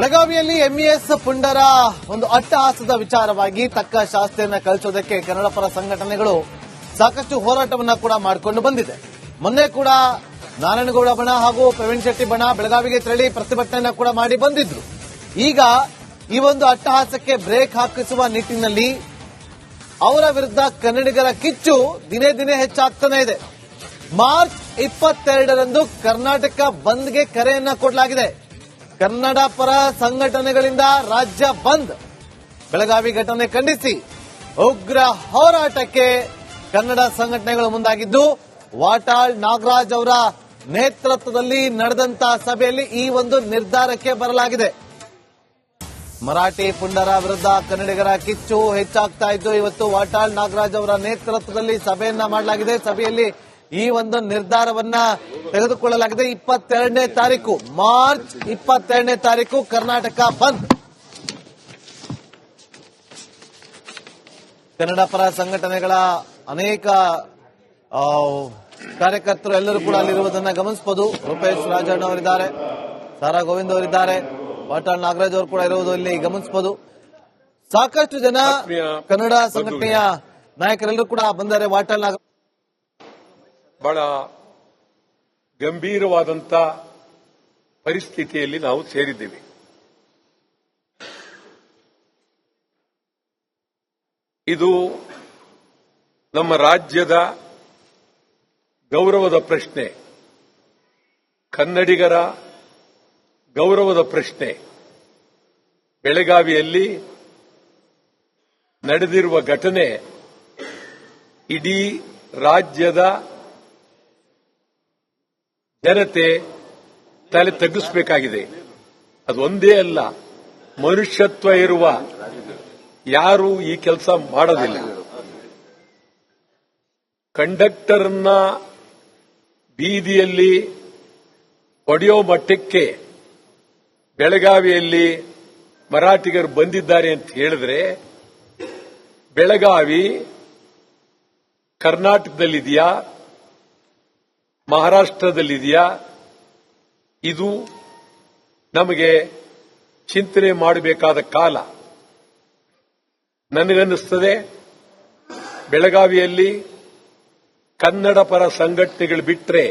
ಬೆಳಗಾವಿಯಲ್ಲಿ ಎಂಇಎಸ್ ಪುಂಡರ ಒಂದು ಅಟ್ಟಹಾಸದ ವಿಚಾರವಾಗಿ ತಕ್ಕ ಶಾಸ್ತಿಯನ್ನ ಕಳಿಸೋದಕ್ಕೆ ಕನ್ನಡ ಪರ ಸಂಘಟನೆಗಳು ಸಾಕಷ್ಟು ಹೋರಾಟವನ್ನ ಕೂಡ ಮಾಡಿಕೊಂಡು ಬಂದಿದೆ. ಮೊನ್ನೆ ಕೂಡ ನಾರಾಯಣಗೌಡ ಬಣ ಹಾಗೂ ಪ್ರವೀಣ್ ಶೆಟ್ಟಿ ಬಣ ಬೆಳಗಾವಿಗೆ ತೆರಳಿ ಪ್ರತಿಭಟನೆಯನ್ನ ಕೂಡ ಮಾಡಿ ಬಂದಿದ್ರು. ಈಗ ಈ ಒಂದು ಅಟ್ಟಹಾಸಕ್ಕೆ ಬ್ರೇಕ್ ಹಾಕಿಸುವ ನಿಟ್ಟಿನಲ್ಲಿ ಅವರ ವಿರುದ್ಧ ಕನ್ನಡಿಗರ ಕಿಚ್ಚು ದಿನೇ ದಿನೇ ಹೆಚ್ಚಾಗ್ತಾನೆ ಇದೆ. ಮಾರ್ಚ್ 22ರಂದು ಕರ್ನಾಟಕ ಬಂದ್ಗೆ ಕರೆಯನ್ನ ಕೊಡಲಾಗಿದೆ. ಕನ್ನಡ ಪರ ಸಂಘಟನೆಗಳಿಂದ ರಾಜ್ಯ ಬಂದ್. ಬೆಳಗಾವಿ ಘಟನೆ ಖಂಡಿಸಿ ಉಗ್ರ ಹೋರಾಟಕ್ಕೆ ಕನ್ನಡ ಸಂಘಟನೆಗಳು ಮುಂದಾಗಿದ್ದು, ವಾಟಾಳ್ ನಾಗರಾಜ್ ಅವರ ನೇತೃತ್ವದಲ್ಲಿ ನಡೆದಂತಹ ಸಭೆಯಲ್ಲಿ ಈ ಒಂದು ನಿರ್ಧಾರಕ್ಕೆ ಬರಲಾಗಿದೆ. ಮರಾಠಿ ಪುಂಡರ ವಿರುದ್ಧ ಕನ್ನಡಿಗರ ಕಿಚ್ಚು ಹೆಚ್ಚಾಗ್ತಾ ಇದ್ದು, ಇವತ್ತು ವಾಟಾಳ್ ನಾಗರಾಜ್ ಅವರ ನೇತೃತ್ವದಲ್ಲಿ ಸಭೆಯನ್ನ ಮಾಡಲಾಗಿದೆ. ಸಭೆಯಲ್ಲಿ ಈ ಒಂದು ನಿರ್ಧಾರವನ್ನ ತೆಗೆದುಕೊಳ್ಳಲಾಗಿದೆ. 22ನೇ ತಾರೀಕು ಮಾರ್ಚ್ 22ನೇ ತಾರೀಕು ಕರ್ನಾಟಕ ಬಂದ್. ಕನ್ನಡ ಪರ ಸಂಘಟನೆಗಳ ಅನೇಕ ಕಾರ್ಯಕರ್ತರು ಎಲ್ಲರೂ ಕೂಡ ಅಲ್ಲಿರುವುದನ್ನು ಗಮನಿಸಬಹುದು. ರೂಪೇಶ್ ರಾಜಣ್ಣ ಅವರಿದ್ದಾರೆ, ಸಾರಾ ಗೋವಿಂದ್ ಅವರಿದ್ದಾರೆ, ವಾಟಾಳ್ ನಾಗರಾಜ್ ಅವರು ಕೂಡ ಇರುವುದು ಇಲ್ಲಿ ಗಮನಿಸಬಹುದು. ಸಾಕಷ್ಟು ಜನ ಕನ್ನಡ ಸಂಘಟನೆಯ ನಾಯಕರೆಲ್ಲರೂ ಕೂಡ ಬಂದರೆ ವಾಟಾಳ್ ನಾಗರಾಜ್ ಬಹಳ ಗಂಭೀರವಾದಂತ ಪರಿಸ್ಥಿತಿಯಲ್ಲಿ ನಾವು ಸೇರಿದ್ದೇವೆ. ಇದು ನಮ್ಮ ರಾಜ್ಯದ ಗೌರವದ ಪ್ರಶ್ನೆ, ಕನ್ನಡಿಗರ ಗೌರವದ ಪ್ರಶ್ನೆ. ಬೆಳಗಾವಿಯಲ್ಲಿ ನಡೆದಿರುವ ಘಟನೆ ಇಡೀ ರಾಜ್ಯದ ಜನತೆ ತಲೆ ತಗ್ಗಿಸಬೇಕಾಗಿದೆ. ಅದು ಒಂದೇ ಅಲ್ಲ, ಮನುಷ್ಯತ್ವ ಇರುವ ಯಾರು ಈ ಕೆಲಸ ಮಾಡೋದಿಲ್ಲ. ಕಂಡಕ್ಟರ್ನ ಬೀದಿಯಲ್ಲಿ ಹೊಡೆಯೋ ಮಟ್ಟಕ್ಕೆ ಬೆಳಗಾವಿಯಲ್ಲಿ ಮರಾಠಿಗರು ಬಂದಿದ್ದಾರೆ ಅಂತ ಹೇಳಿದ್ರೆ, ಬೆಳಗಾವಿ ಕರ್ನಾಟಕದಲ್ಲಿದೆಯಾ, ಮಹಾರಾಷ್ಟ್ರದಲ್ಲಿದೆಯಾ? ಇದು ನಮಗೆ ಚಿಂತನೆ ಮಾಡಬೇಕಾದ ಕಾಲ. ನನಗನ್ನಿಸ್ತದೆ ಬೆಳಗಾವಿಯಲ್ಲಿ ಕನ್ನಡ ಪರ ಸಂಘಟನೆಗಳು ಬಿಟ್ಟರೆ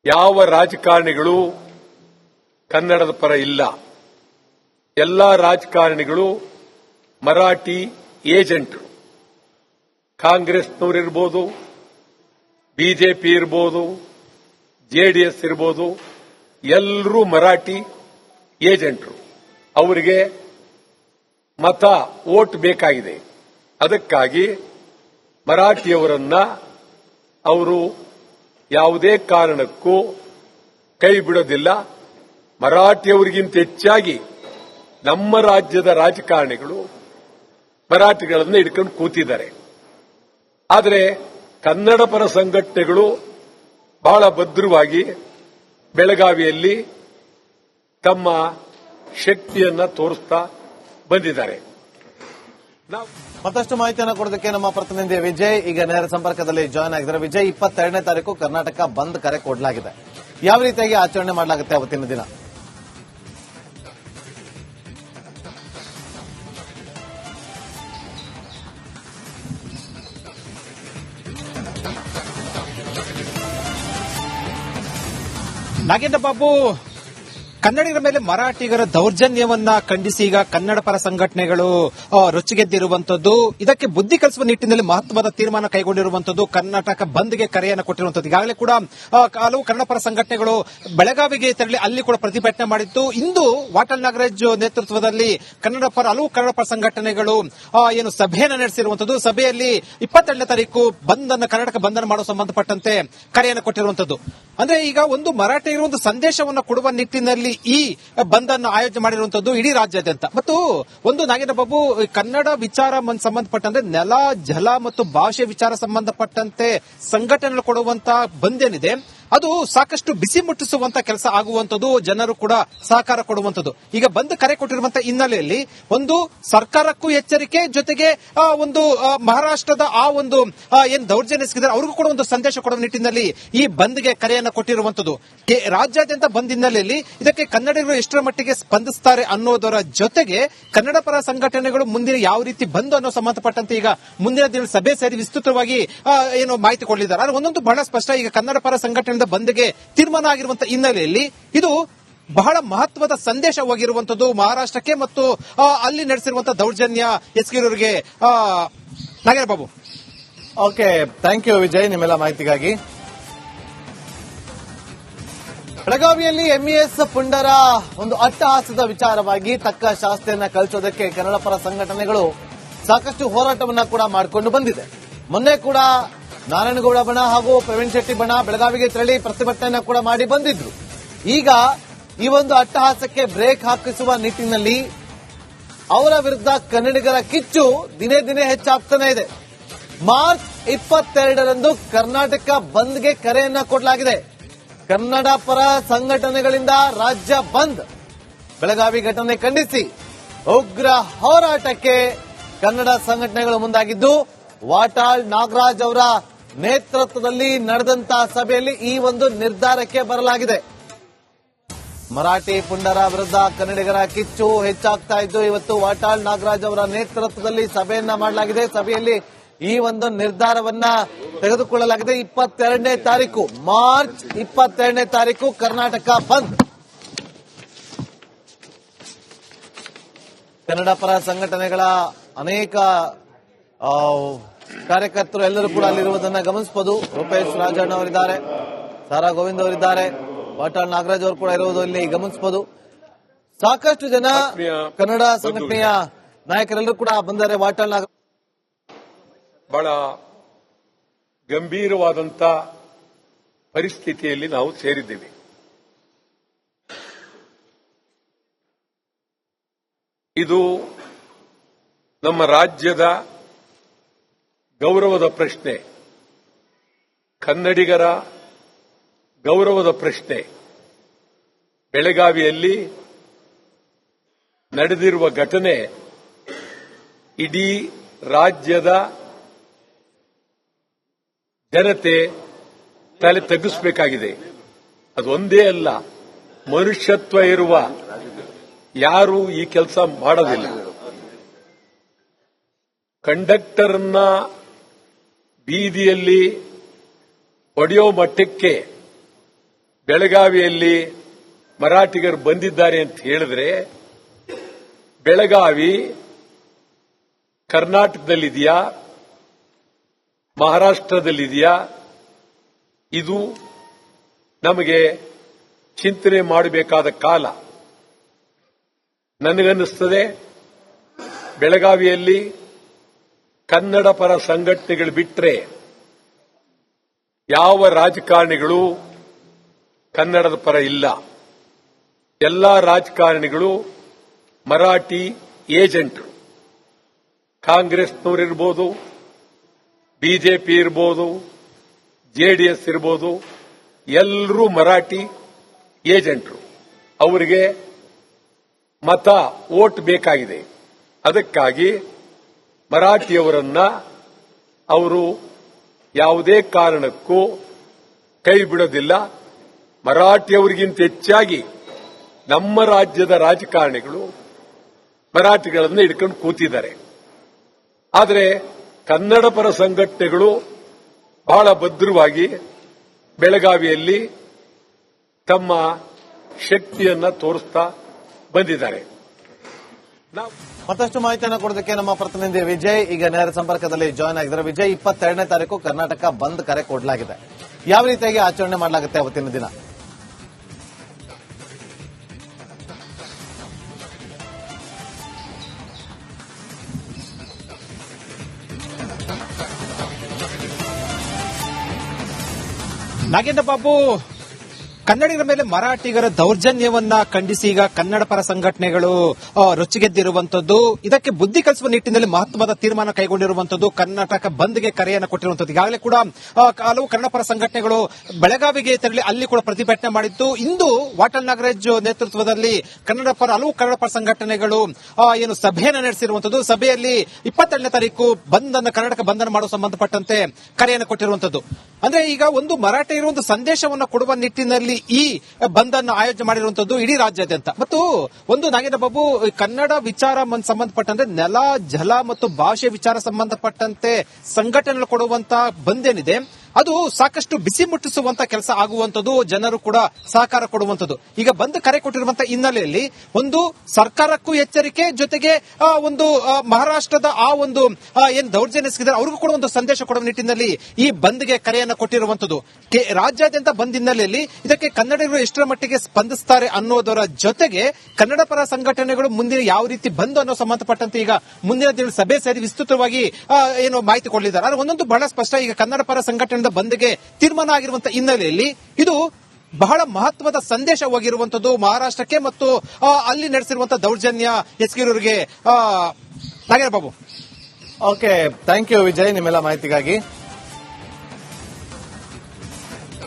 ಯಾವ ರಾಜಕಾರಣಿಗಳು ಕನ್ನಡದ ಪರ ಇಲ್ಲ. ಎಲ್ಲ ರಾಜಕಾರಣಿಗಳು ಮರಾಠಿ ಏಜೆಂಟರು. ಕಾಂಗ್ರೆಸ್ನವರಿರ್ಬೋದು, ಬಿಜೆಪಿ ಇರ್ಬೋದು, ಜೆಡಿಎಸ್ ಇರ್ಬೋದು, ಎಲ್ಲರೂ ಮರಾಠಿ ಏಜೆಂಟರು. ಅವರಿಗೆ ಮತ ವೋಟ್ ಬೇಕಾಗಿದೆ. ಅದಕ್ಕಾಗಿ ಮರಾಠಿಯವರನ್ನ ಅವರು ಯಾವುದೇ ಕಾರಣಕ್ಕೂ ಕೈ ಬಿಡೋದಿಲ್ಲ. ಮರಾಠಿಯವರಿಗಿಂತ ಹೆಚ್ಚಾಗಿ ನಮ್ಮ ರಾಜ್ಯದ ರಾಜಕಾರಣಿಗಳು ಮರಾಠಿಗಳನ್ನು ಹಿಡ್ಕೊಂಡು ಕೂತಿದ್ದಾರೆ. ಆದರೆ ಕನ್ನಡ ಪರ ಸಂಘಟನೆಗಳು ಬಹಳ ಭದ್ರವಾಗಿ ಬೆಳಗಾವಿಯಲ್ಲಿ ತಮ್ಮ ಶಕ್ತಿಯನ್ನ ತೋರಿಸ್ತಾ ಬಂದಿದ್ದಾರೆ. ಮತ್ತಷ್ಟು ಮಾಹಿತಿಯನ್ನು ಕೊಡೋದಕ್ಕೆ ನಮ್ಮ ಪ್ರತಿನಿಧಿ ವಿಜಯ್ ಈಗ ನೇರ ಸಂಪರ್ಕದಲ್ಲಿ ಜಾಯ್ನ್ ಆಗಿದ್ದಾರೆ. ವಿಜಯ್, 22ನೇ ತಾರೀಕು ಕರ್ನಾಟಕ ಬಂದ್ ಕರೆ ಕೊಡಲಾಗಿದೆ. ಯಾವ ರೀತಿಯಾಗಿ ಆಚರಣೆ ಮಾಡಲಾಗುತ್ತೆ ಅವತ್ತಿನ ದಿನ? ನಾಗೇಂದ್ರ ಬಾಬು, ಕನ್ನಡಿಗರ ಮೇಲೆ ಮರಾಠಿಗರ ದೌರ್ಜನ್ಯವನ್ನ ಖಂಡಿಸಿ ಈಗ ಕನ್ನಡ ಪರ ಸಂಘಟನೆಗಳು ರೊಚ್ಚಿಗೆದ್ದಿರುವಂತದ್ದು, ಇದಕ್ಕೆ ಬುದ್ಧಿ ಕಲಿಸುವ ನಿಟ್ಟಿನಲ್ಲಿ ಮಹತ್ವದ ತೀರ್ಮಾನ ಕೈಗೊಂಡಿರುವಂತದ್ದು, ಕರ್ನಾಟಕ ಬಂದ್ಗೆ ಕರೆಯನ್ನು ಕೊಟ್ಟಿರುವಂತದ್ದು. ಈಗಾಗಲೇ ಕೂಡ ಹಲವು ಕನ್ನಡ ಪರ ಸಂಘಟನೆಗಳು ಬೆಳಗಾವಿಗೆ ತೆರಳಿ ಅಲ್ಲಿ ಕೂಡ ಪ್ರತಿಭಟನೆ ಮಾಡಿತ್ತು. ಇಂದು ವಾಟಾಳ್ ನಾಗರಾಜ್ ನೇತೃತ್ವದಲ್ಲಿ ಹಲವು ಕನ್ನಡ ಪರ ಸಂಘಟನೆಗಳು ಏನು ಸಭೆಯನ್ನು ನಡೆಸಿರುವಂತದ್ದು. ಸಭೆಯಲ್ಲಿ 22ನೇ ತಾರೀಕು ಕರ್ನಾಟಕ ಬಂದ್ ಅನ್ನು ಮಾಡೋ ಸಂಬಂಧಪಟ್ಟಂತೆ ಕರೆಯನ್ನು ಕೊಟ್ಟಿರುವಂತದ್ದು. ಅಂದ್ರೆ ಈಗ ಒಂದು ಮರಾಠಿಗರ ಒಂದು ಸಂದೇಶವನ್ನು ಕೊಡುವ ನಿಟ್ಟಿನಲ್ಲಿ ಈ ಬಂದ್ ಅನ್ನು ಆಯೋಜನೆ ಮಾಡಿರುವಂತದ್ದು ಇಡೀ ರಾಜ್ಯಾದ್ಯಂತ. ಮತ್ತು ಒಂದು ನಾಗೇಂದ್ರ ಬಾಬು, ಕನ್ನಡ ವಿಚಾರ ಸಂಬಂಧಪಟ್ಟಂತೆ ನೆಲ, ಜಲ ಮತ್ತು ಭಾಷೆ ವಿಚಾರ ಸಂಬಂಧಪಟ್ಟಂತೆ ಸಂಘಟನೆಗಳು ಕೊಡುವಂತಹ ಬಂದ್ ಏನಿದೆ, ಅದು ಸಾಕಷ್ಟು ಬಿಸಿ ಮುಟ್ಟಿಸುವಂತ ಕೆಲಸ ಆಗುವಂತದ್ದು, ಜನರು ಕೂಡ ಸಹಕಾರ ಕೊಡುವಂತದ್ದು. ಈಗ ಬಂದ್ ಕರೆ ಕೊಟ್ಟಿರುವಂತಹ ಹಿನ್ನೆಲೆಯಲ್ಲಿ ಒಂದು ಸರ್ಕಾರಕ್ಕೂ ಎಚ್ಚರಿಕೆ, ಜೊತೆಗೆ ಒಂದು ಮಹಾರಾಷ್ಟ್ರದ ಏನ್ ದೌರ್ಜನ್ಯ ಎಸಗಿದ್ದಾರೆ ಅವ್ರಿಗೂ ಕೂಡ ಒಂದು ಸಂದೇಶ ಕೊಡುವ ನಿಟ್ಟಿನಲ್ಲಿ ಈ ಬಂದ್ಗೆ ಕರೆಯನ್ನು ಕೊಟ್ಟಿರುವಂತದ್ದು. ರಾಜ್ಯಾದ್ಯಂತ ಬಂದ್ ಹಿನ್ನೆಲೆಯಲ್ಲಿ ಇದಕ್ಕೆ ಕನ್ನಡಿಗರು ಎಷ್ಟರ ಮಟ್ಟಿಗೆ ಸ್ಪಂದಿಸುತ್ತಾರೆ ಅನ್ನೋದರ ಜೊತೆಗೆ ಕನ್ನಡ ಪರ ಸಂಘಟನೆಗಳು ಮುಂದಿನ ಯಾವ ರೀತಿ ಬಂದ್ ಅನ್ನೋ ಸಂಬಂಧಪಟ್ಟಂತೆ ಈಗ ಮುಂದಿನ ದಿನ ಸಭೆ ಸೇರಿ ವಿಸ್ತೃತವಾಗಿ ಏನು ಮಾಹಿತಿ ಕೊಡಲಿದ್ದಾರೆ. ಆದ್ರೆ ಒಂದೊಂದು ಬಹಳ ಸ್ಪಷ್ಟ, ಈಗ ಕನ್ನಡ ಪರ ಸಂಘಟನೆಯಿಂದ ಬಂದ್ಗೆ ತೀರ್ಮಾನ ಆಗಿರುವಂತಹ ಹಿನ್ನೆಲೆಯಲ್ಲಿ ಇದು ಬಹಳ ಮಹತ್ವದ ಸಂದೇಶವಾಗಿರುವಂತದ್ದು ಮಹಾರಾಷ್ಟ್ರಕ್ಕೆ ಮತ್ತು ಅಲ್ಲಿ ನಡೆಸಿರುವಂತಹ ದೌರ್ಜನ್ಯ ಎಸಗಿರೋರಿಗೆ. Nagendra Babu. Okay, thank you Vijay ನಿಮ್ಮೆಲ್ಲ ಮಾಹಿತಿಗಾಗಿ. ಬೆಳಗಾವಿಯಲ್ಲಿ ಎಂಇಎಸ್ ಪುಂಡರ ಒಂದು ಅಟ್ಟಹಾಸದ ವಿಚಾರವಾಗಿ ತಕ್ಕ ಶಾಸ್ತಿಯನ್ನ ಕಲಿಸೋದಕ್ಕೆ ಕನ್ನಡ ಪರ ಸಂಘಟನೆಗಳು ಸಾಕಷ್ಟು ಹೋರಾಟವನ್ನ ಕೂಡ ಮಾಡಿಕೊಂಡು ಬಂದಿದೆ. ಮೊನ್ನೆ ಕೂಡ ನಾರಾಯಣಗೌಡ ಬಣ ಹಾಗೂ ಪ್ರವೀಣ್ ಶೆಟ್ಟಿ ಬಣ ಬೆಳಗಾವಿಗೆ ತೆರಳಿ ಪ್ರತಿಭಟನೆಯನ್ನ ಕೂಡ ಮಾಡಿ ಬಂದಿದ್ರು. ಈಗ ಈ ಒಂದು ಅಟ್ಟಹಾಸಕ್ಕೆ ಬ್ರೇಕ್ ಹಾಕಿಸುವ ನಿಟ್ಟಿನಲ್ಲಿ ಅವರ ವಿರುದ್ಧ ಕನ್ನಡಿಗರ ಕಿಚ್ಚು ದಿನೇ ದಿನೇ ಹೆಚ್ಚಾಗ್ತಾನೆ ಇದೆ. ಮಾರ್ಚ್ 22ರಂದು ಕರ್ನಾಟಕ ಬಂದ್ಗೆ ಕರೆಯನ್ನ ಕೊಡಲಾಗಿದೆ. ಕನ್ನಡ ಪರ ಸಂಘಟನೆಗಳಿಂದ ರಾಜ್ಯ ಬಂದ್. ಬೆಳಗಾವಿ ಘಟನೆ ಖಂಡಿಸಿ ಉಗ್ರ ಹೋರಾಟಕ್ಕೆ ಕನ್ನಡ ಸಂಘಟನೆಗಳು ಮುಂದಾಗಿದ್ದು, ವಾಟಾಳ್ ನಾಗರಾಜ್ ಅವರ ನೇತೃತ್ವದಲ್ಲಿ ನಡೆದಂತಹ ಸಭೆಯಲ್ಲಿ ಈ ಒಂದು ನಿರ್ಧಾರಕ್ಕೆ ಬರಲಾಗಿದೆ. ಮರಾಠಿ ಪುಂಡರ ವಿರುದ್ಧ ಕನ್ನಡಿಗರ ಕಿಚ್ಚು ಹೆಚ್ಚಾಗ್ತಾ ಇದ್ದು, ಇವತ್ತು ವಾಟಾಳ್ ನಾಗರಾಜ್ ಅವರ ನೇತೃತ್ವದಲ್ಲಿ ಸಭೆಯನ್ನ ಮಾಡಲಾಗಿದೆ. ಸಭೆಯಲ್ಲಿ ಈ ಒಂದು ನಿರ್ಧಾರವನ್ನ ತೆಗೆದುಕೊಳ್ಳಲಾಗಿದೆ. 22ನೇ ತಾರೀಕು, ಮಾರ್ಚ್ 22ನೇ ತಾರೀಕು ಕರ್ನಾಟಕ ಬಂದ್. ಕನ್ನಡ ಪರ ಸಂಘಟನೆಗಳ ಅನೇಕ ಕಾರ್ಯಕರ್ತರು ಎಲ್ಲರೂ ಕೂಡ ಅಲ್ಲಿರುವುದನ್ನು ಗಮನಿಸಬಹುದು. ರೂಪೇಶ್ ರಾಜಣ್ಣ ಅವರಿದ್ದಾರೆ, ಸಾರಾ ಗೋವಿಂದ್ ಅವರಿದ್ದಾರೆ, ವಾಟಾಳ್ ನಾಗರಾಜ್ ಅವರು ಕೂಡ ಇರುವುದು ಇಲ್ಲಿ ಗಮನಿಸಬಹುದು. ಸಾಕಷ್ಟು ಜನ ಕನ್ನಡ ಸಂಘಟನೆಯ ನಾಯಕರೆಲ್ಲರೂ ಕೂಡ ಬಂದರೆ ವಾಟಾಳ್ ನಾಗರಾಜ್ ಬಹಳ ಗಂಭೀರವಾದಂತ ಪರಿಸ್ಥಿತಿಯಲ್ಲಿ ನಾವು ಸೇರಿದ್ದೇವೆ. ಇದು ನಮ್ಮ ರಾಜ್ಯದ ಗೌರವದ ಪ್ರಶ್ನೆ, ಕನ್ನಡಿಗರ ಗೌರವದ ಪ್ರಶ್ನೆ. ಬೆಳಗಾವಿಯಲ್ಲಿ ನಡೆದಿರುವ ಘಟನೆ ಇಡೀ ರಾಜ್ಯದ ಜನತೆ ತಲೆ ತಗ್ಗಿಸಬೇಕಾಗಿದೆ. ಅದೊಂದೇ ಅಲ್ಲ, ಮನುಷ್ಯತ್ವ ಇರುವ ಯಾರು ಈ ಕೆಲಸ ಮಾಡೋದಿಲ್ಲ. ಕಂಡಕ್ಟರ್ನ ಬೀದಿಯಲ್ಲಿ ಹೊಡೆಯೋ ಮಟ್ಟಕ್ಕೆ ಬೆಳಗಾವಿಯಲ್ಲಿ ಮರಾಠಿಗರು ಬಂದಿದ್ದಾರೆ ಅಂತ ಹೇಳಿದ್ರೆ, ಬೆಳಗಾವಿ ಕರ್ನಾಟಕದಲ್ಲಿದೆಯಾ, ಮಹಾರಾಷ್ಟ್ರದಲ್ಲಿದೆಯಾ, ಇದು ನಮಗೆ ಚಿಂತನೆ ಮಾಡಬೇಕಾದ ಕಾಲ. ನನಗನ್ನಿಸ್ತದೆ ಬೆಳಗಾವಿಯಲ್ಲಿ ಕನ್ನಡ ಪರ ಸಂಘಟನೆಗಳು ಬಿಟ್ಟರೆ ಯಾವ ರಾಜಕಾರಣಿಗಳು ಕನ್ನಡದ ಪರ ಇಲ್ಲ. ಎಲ್ಲಾ ರಾಜಕಾರಣಿಗಳು ಮರಾಠಿ ಏಜೆಂಟ್ರು. ಕಾಂಗ್ರೆಸ್ನವರಿರ್ಬೋದು, ಬಿಜೆಪಿ ಇರ್ಬೋದು, ಜೆಡಿಎಸ್ ಇರ್ಬೋದು, ಎಲ್ಲರೂ ಮರಾಠಿ ಏಜೆಂಟ್ರು. ಅವರಿಗೆ ಮತ ವೋಟ್ ಬೇಕಾಗಿದೆ. ಅದಕ್ಕಾಗಿ ಮರಾಠಿಯವರನ್ನ ಅವರು ಯಾವುದೇ ಕಾರಣಕ್ಕೂ ಕೈ ಬಿಡೋದಿಲ್ಲ. ಮರಾಠಿಯವರಿಗಿಂತ ಹೆಚ್ಚಾಗಿ ನಮ್ಮ ರಾಜ್ಯದ ರಾಜಕಾರಣಿಗಳು ಮರಾಠಿಗಳನ್ನು ಹಿಡ್ಕೊಂಡು ಕೂತಿದ್ದಾರೆ. ಆದರೆ ಕನ್ನಡ ಪರ ಸಂಘಟನೆಗಳು ಬಹಳ ಭದ್ರವಾಗಿ ಬೆಳಗಾವಿಯಲ್ಲಿ ತಮ್ಮ ಶಕ್ತಿಯನ್ನ ತೋರಿಸ್ತಾ ಬಂದಿದ್ದಾರೆ. ಮತ್ತಷ್ಟು ಮಾಹಿತಿಯನ್ನು ಕೊಡೋದಕ್ಕೆ ನಮ್ಮ ಪ್ರತಿನಿಧಿ ವಿಜಯ್ ಈಗ ನೇರ ಸಂಪರ್ಕದಲ್ಲಿ ಜಾಯ್ನ್ ಆಗಿದ್ದಾರೆ. ವಿಜಯ್, 22ನೇ ತಾರೀಕು ಕರ್ನಾಟಕ ಬಂದ್ ಕರೆ ಕೊಡಲಾಗಿದೆ. ಯಾವ ರೀತಿಯಾಗಿ ಆಚರಣೆ ಮಾಡಲಾಗುತ್ತೆ ಅವತ್ತಿನ ದಿನ? ನಾಗೇಂದ್ರ ಬಾಬು, ಕನ್ನಡಿಗರ ಮೇಲೆ ಮರಾಠಿಗರ ದೌರ್ಜನ್ಯವನ್ನ ಖಂಡಿಸಿ ಈಗ ಕನ್ನಡ ಪರ ಸಂಘಟನೆಗಳು ರೊಚ್ಚಿಗೆದ್ದಿರುವಂತದ್ದು. ಇದಕ್ಕೆ ಬುದ್ಧಿ ಕಲಿಸುವ ನಿಟ್ಟಿನಲ್ಲಿ ಮಹತ್ವದ ತೀರ್ಮಾನ ಕೈಗೊಂಡಿರುವಂತದ್ದು. ಕರ್ನಾಟಕ ಬಂದ್ಗೆ ಕರೆಯನ್ನು ಕೊಟ್ಟಿರುವಂತದ್ದು. ಈಗಾಗಲೇ ಕೂಡ ಹಲವು ಕನ್ನಡ ಪರ ಸಂಘಟನೆಗಳು ಬೆಳಗಾವಿಗೆ ತೆರಳಿ ಅಲ್ಲಿ ಕೂಡ ಪ್ರತಿಭಟನೆ ಮಾಡಿದ್ದು. ಇಂದು ವಾಟಾಳ್ ನಾಗರಾಜ್ ನೇತೃತ್ವದಲ್ಲಿ ಹಲವು ಕನ್ನಡ ಪರ ಸಂಘಟನೆಗಳು ಏನು ಸಭೆಯನ್ನು ನಡೆಸಿರುವಂತದ್ದು. ಸಭೆಯಲ್ಲಿ 22ನೇ ತಾರೀಕು ಕರ್ನಾಟಕ ಬಂಧನ ಮಾಡುವ ಸಂಬಂಧಪಟ್ಟಂತೆ ಕರೆಯನ್ನು ಕೊಟ್ಟಿರುವಂತದ್ದು. ಅಂದ್ರೆ ಈಗ ಒಂದು ಮರಾಠಿಗರ ಒಂದು ಸಂದೇಶವನ್ನು ಕೊಡುವ ನಿಟ್ಟಿನಲ್ಲಿ ಈ ಬಂದ್ ಅನ್ನು ಆಯೋಜನೆ ಮಾಡಿರುವಂತದ್ದು ಇಡೀ ರಾಜ್ಯಾದ್ಯಂತ. ಮತ್ತು ಒಂದು ನಾಗೇಂದ್ರ ಬಾಬು, ಕನ್ನಡ ವಿಚಾರ ಸಂಬಂಧಪಟ್ಟಂತೆ ನೆಲ, ಜಲ ಮತ್ತು ಭಾಷೆ ವಿಚಾರ ಸಂಬಂಧಪಟ್ಟಂತೆ ಸಂಘಟನೆಗಳು ಕೊಡುವಂತಹ ಬಂದ್ ಏನಿದೆ ಅದು ಸಾಕಷ್ಟು ಬಿಸಿ ಮುಟ್ಟಿಸುವಂತ ಕೆಲಸ ಆಗುವಂತದ್ದು, ಜನರು ಕೂಡ ಸಹಕಾರ ಕೊಡುವಂತದ್ದು. ಈಗ ಬಂದ್ ಕರೆ ಕೊಟ್ಟಿರುವಂತಹ ಹಿನ್ನೆಲೆಯಲ್ಲಿ ಒಂದು ಸರ್ಕಾರಕ್ಕೂ ಎಚ್ಚರಿಕೆ, ಜೊತೆಗೆ ಒಂದು ಮಹಾರಾಷ್ಟ್ರದ ಒಂದು ಏನ್ ದೌರ್ಜನ್ಯ ಎಸಗಿದ್ದಾರೆ ಅವ್ರಿಗೂ ಕೂಡ ಒಂದು ಸಂದೇಶ ಕೊಡುವ ನಿಟ್ಟಿನಲ್ಲಿ ಈ ಬಂದ್ಗೆ ಕರೆಯನ್ನು ಕೊಟ್ಟಿರುವಂತದ್ದು. ರಾಜ್ಯಾದ್ಯಂತ ಬಂದ್ ಹಿನ್ನೆಲೆಯಲ್ಲಿ ಇದಕ್ಕೆ ಕನ್ನಡಿಗರು ಎಷ್ಟರ ಮಟ್ಟಿಗೆ ಸ್ಪಂದಿಸುತ್ತಾರೆ ಅನ್ನೋದರ ಜೊತೆಗೆ ಕನ್ನಡ ಪರ ಸಂಘಟನೆಗಳು ಮುಂದಿನ ಯಾವ ರೀತಿ ಬಂದ್ ಅನ್ನೋ ಸಂಬಂಧಪಟ್ಟಂತೆ ಈಗ ಮುಂದಿನ ದಿನ ಸಭೆ ಸೇರಿ ವಿಸ್ತೃತವಾಗಿ ಏನು ಮಾಹಿತಿ ಕೊಡಲಿದ್ದಾರೆ. ಆದ್ರೆ ಒಂದೊಂದು ಬಹಳ ಸ್ಪಷ್ಟ, ಈಗ ಕನ್ನಡ ಪರ ಸಂಘಟನೆ ಬಂದ್ಗೆ ತೀರ್ಮಾನ ಆಗಿರುವಂತಹ ಹಿನ್ನೆಲೆಯಲ್ಲಿ ಇದು ಬಹಳ ಮಹತ್ವದ ಸಂದೇಶವಾಗಿರುವಂತದ್ದು ಮಹಾರಾಷ್ಟ್ರಕ್ಕೆ ಮತ್ತು ಅಲ್ಲಿ ನಡೆಸಿರುವಂತಹ ದೌರ್ಜನ್ಯ ಎಸಗಿರೋರಿಗೆ. Nagendra Babu, okay, thank you Vijay ನಿಮ್ಮೆಲ್ಲ ಮಾಹಿತಿಗಾಗಿ.